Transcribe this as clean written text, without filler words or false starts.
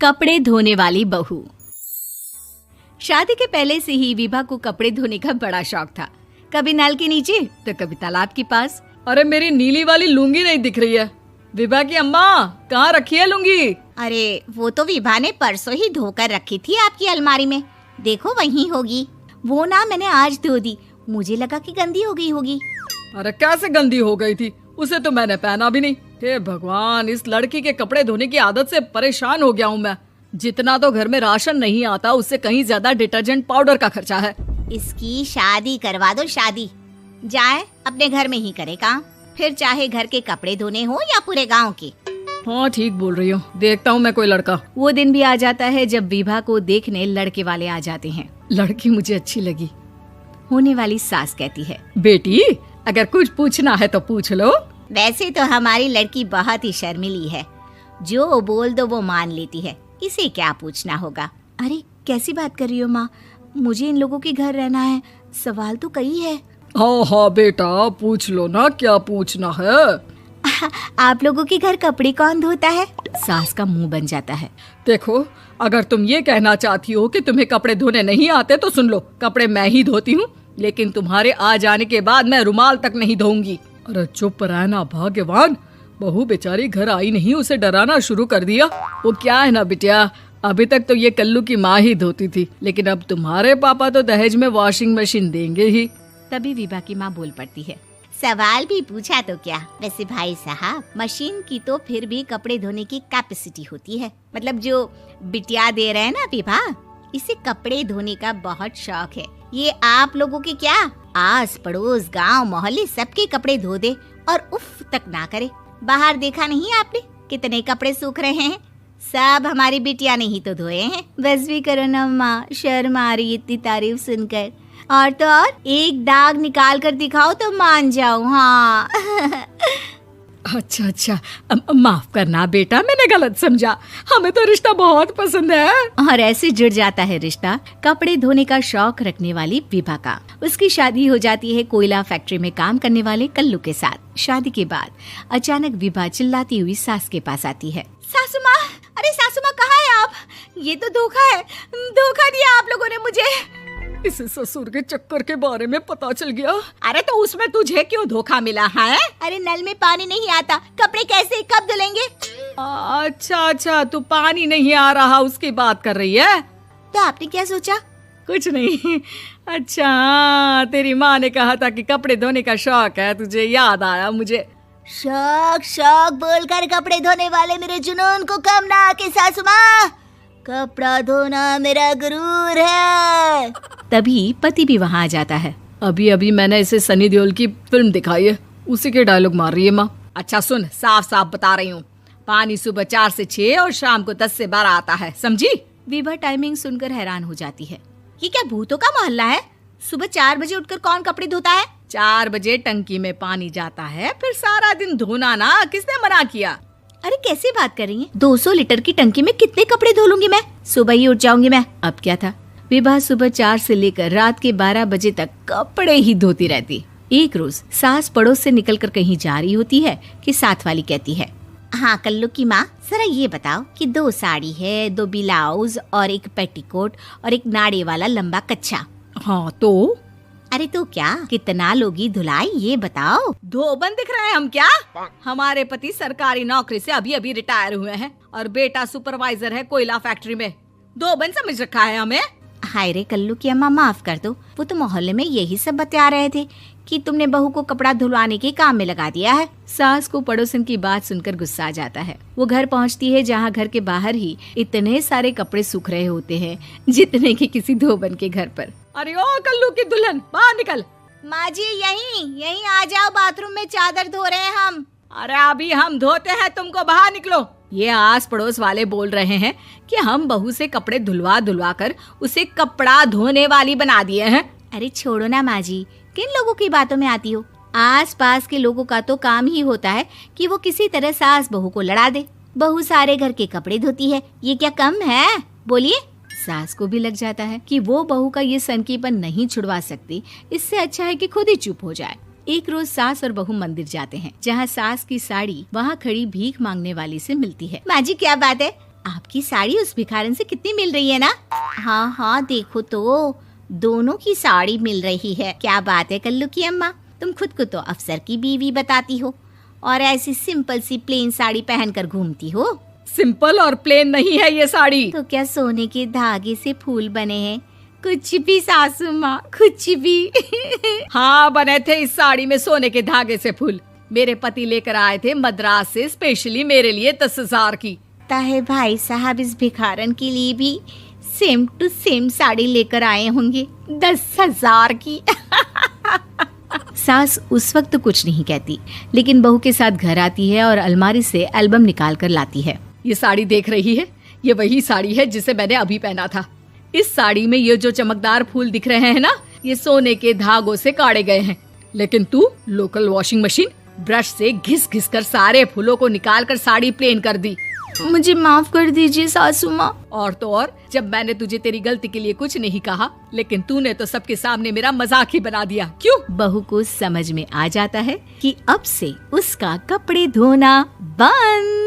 कपड़े धोने वाली बहू। शादी के पहले से ही विभा को कपड़े धोने का बड़ा शौक था। कभी नल के नीचे तो कभी तालाब के पास। अरे मेरी नीली वाली लुंगी नहीं दिख रही है। विभा की अम्मा, कहाँ रखी है लुंगी? अरे वो तो विभा ने परसों ही धोकर रखी थी आपकी अलमारी में, देखो वहीं होगी। वो ना मैंने आज धो दी, मुझे लगा कि गंदी हो गई होगी। अरे कैसे गंदी हो गई थी? उसे तो मैंने पहना भी नहीं। हे भगवान, इस लड़की के कपड़े धोने की आदत से परेशान हो गया हूँ मैं। जितना तो घर में राशन नहीं आता, उससे कहीं ज्यादा डिटर्जेंट पाउडर का खर्चा है। इसकी शादी करवा दो, शादी जाए अपने घर में ही करे काम, फिर चाहे घर के कपड़े धोने हो या पूरे गांव के। हाँ ठीक बोल रही हूँ, देखता हूँ मैं कोई लड़का। वो दिन भी आ जाता है जब विभा को देखने लड़के वाले आ जाते हैं। लड़की मुझे अच्छी लगी। होने वाली सास कहती है, बेटी अगर कुछ पूछना है तो पूछ लो। वैसे तो हमारी लड़की बहुत ही शर्मीली है, जो बोल दो वो मान लेती है, इसे क्या पूछना होगा। अरे कैसी बात कर रही हो माँ, मुझे इन लोगों के घर रहना है, सवाल तो कई है। हाँ हाँ बेटा, पूछ लो ना, क्या पूछना है। आप लोगों के घर कपड़े कौन धोता है? सास का मुंह बन जाता है। देखो, अगर तुम ये कहना चाहती हो कि तुम्हें कपड़े धोने नहीं आते तो सुन लो, कपड़े मैं ही धोती हूँ, लेकिन तुम्हारे आ जाने के बाद मैं रुमाल तक नहीं धोऊंगी। अरे चुप रहना भाग्यवान, बहू बेचारी घर आई नहीं, उसे डराना शुरू कर दिया। वो क्या है ना बिटिया, अभी तक तो ये कल्लू की माँ ही धोती थी, लेकिन अब तुम्हारे पापा तो दहेज में वॉशिंग मशीन देंगे ही। तभी विभा की माँ बोल पड़ती है, सवाल भी पूछा तो क्या। वैसे भाई साहब, मशीन की तो फिर भी कपड़े धोने की कैपेसिटी होती है। मतलब जो बिटिया दे रहे हैं ना विभा, इसे कपड़े धोने का बहुत शौक है। ये आप लोगों के क्या, आस पड़ोस गांव मोहल्ले सबके कपड़े धो दे और उफ तक ना करे। बाहर देखा नहीं आपने कितने कपड़े सूख रहे हैं? सब हमारी बिटिया ने ही तो धोए हैं। बस भी करो ना माँ, शर्म आ रही इतनी तारीफ सुनकर। और तो और एक दाग निकाल कर दिखाओ तो मान जाऊं। हाँ अच्छा, माफ करना बेटा, मैंने गलत समझा। हमें तो रिश्ता बहुत पसंद है। और ऐसे जुड़ जाता है रिश्ता कपड़े धोने का शौक रखने वाली विभा का। उसकी शादी हो जाती है कोयला फैक्ट्री में काम करने वाले कल्लू के साथ। शादी के बाद अचानक विभा चिल्लाती हुई सास के पास आती है। सासू माँ, अरे सासू माँ कहाँ है आप? ये तो धोखा है, धोखा दिया आप लोगों ने मुझे। इसे ससुर के चक्कर के बारे में पता चल गया। अरे तो उसमें तुझे क्यों धोखा मिला है? अरे नल में पानी नहीं आता, कपड़े कैसे कब धुलेंगे? अच्छा, तू पानी नहीं आ रहा उसकी बात कर रही है। तो आपने क्या सोचा? कुछ नहीं। अच्छा, तेरी माँ ने कहा था कि कपड़े धोने का शौक है तुझे, याद आया मुझे। शौक बोलकर कपड़े धोने वाले मेरे जुनून को कम ना आके सासू माँ, कपड़ा धोना मेरा गुरूर है। तभी पति भी वहाँ आ जाता है। अभी मैंने इसे सनी देओल की फिल्म दिखाई है, उसी के डायलॉग मार रही है माँ। अच्छा सुन, साफ साफ बता रही हूँ, पानी सुबह 4 से 6 और शाम को 10 से 12 आता है, समझी? विभा टाइमिंग सुनकर हैरान हो जाती है। ये क्या भूतों का मोहल्ला है? सुबह 4 बजे उठकर कौन कपड़े धोता है? 4 बजे टंकी में पानी जाता है, फिर सारा दिन धोना ना, किसने मना किया? अरे कैसी बात कर रही हैं? 200 लीटर की टंकी में कितने कपड़े धो लूंगी मैं? सुबह ही उठ जाऊंगी मैं। अब क्या था, विभा सुबह 4 से लेकर रात के 12 बजे तक कपड़े ही धोती रहती। एक रोज सास पड़ोस से निकलकर कहीं जा रही होती है कि साथ वाली कहती है, हाँ कल्लू की माँ, जरा ये बताओ कि 2 साड़ी है, 2 ब्लाउज और एक पेटीकोट और एक नाड़े वाला लंबा कच्छा। हाँ तो? अरे तो क्या, कितना लोगी धुलाई ये बताओ। धोबन दिख रहे हैं हम क्या? हमारे पति सरकारी नौकरी से अभी रिटायर हुए हैं और बेटा सुपरवाइजर है कोयला फैक्ट्री में। धोबन समझ रखा है हमें? हाय रे कल्लू की अम्मा, माफ कर दो, वो तो मोहल्ले में यही सब बता रहे थे कि तुमने बहू को कपड़ा धुलवाने के काम में लगा दिया है। सास को पड़ोसन की बात सुनकर गुस्सा आ जाता है। वो घर पहुंचती है जहां घर के बाहर ही इतने सारे कपड़े सूख रहे होते हैं जितने कि किसी धोबन के घर पर। अरे ओ कल्लू की दुल्हन, बाहर निकल। माँ जी यहीं आ जाओ, बाथरूम में चादर धो रहे हैं हम। अरे अभी हम धोते हैं, तुमको बाहर निकलो। ये आस पड़ोस वाले बोल रहे हैं कि हम बहू से कपड़े धुलवा कर उसे कपड़ा धोने वाली बना दिए हैं। अरे छोड़ो ना माँ जी, किन लोगों की बातों में आती हो? आस पास के लोगों का तो काम ही होता है कि वो किसी तरह सास बहू को लड़ा दे। बहू सारे घर के कपड़े धोती है, ये क्या कम है? बोलिए। सास को भी लग जाता है कि वो बहू का ये सनकीपन नहीं छुड़वा सकती, इससे अच्छा है कि खुद ही चुप हो जाए। एक रोज सास और बहू मंदिर जाते हैं, जहाँ सास की साड़ी वहाँ खड़ी भीख मांगने वाली से मिलती है। माँ जी क्या बात है, आपकी साड़ी उस भिखारन से कितनी मिल रही है ना? हाँ हाँ, देखो तो दोनों की साड़ी मिल रही है। क्या बात है कल्लू की अम्मा, तुम खुद को तो अफसर की बीवी बताती हो और ऐसी सिंपल सी प्लेन साड़ी पहनकर घूमती हो। सिंपल और प्लेन नहीं है ये साड़ी। तो क्या सोने के धागे से फूल बने हैं? कुछ भी सासू माँ, कुछ भी। हाँ, बने थे इस साड़ी में सोने के धागे से फूल। मेरे पति लेकर आए थे मद्रास से स्पेशली मेरे लिए 10,000 की। ताहे भाई साहब इस भिखारन के लिए भी सेम टू सेम साड़ी लेकर आए होंगे 10,000 की। सास उस वक्त कुछ नहीं कहती, लेकिन बहू के साथ घर आती है और अलमारी से एल्बम निकाल कर लाती है। ये साड़ी देख रही है, ये वही साड़ी है जिसे मैंने अभी पहना था। इस साड़ी में ये जो चमकदार फूल दिख रहे हैं ना, ये सोने के धागों से काढ़े गए हैं। लेकिन तू लोकल वॉशिंग मशीन ब्रश से घिस घिस कर सारे फूलों को निकाल कर साड़ी प्लेन कर दी। मुझे माफ कर दीजिए सासू माँ। और तो और, जब मैंने तुझे तेरी गलती के लिए कुछ नहीं कहा, लेकिन तूने तो सबके सामने मेरा मजाक ही बना दिया। क्यों? बहू को समझ में आ जाता है कि अब से उसका कपड़े धोना बंद।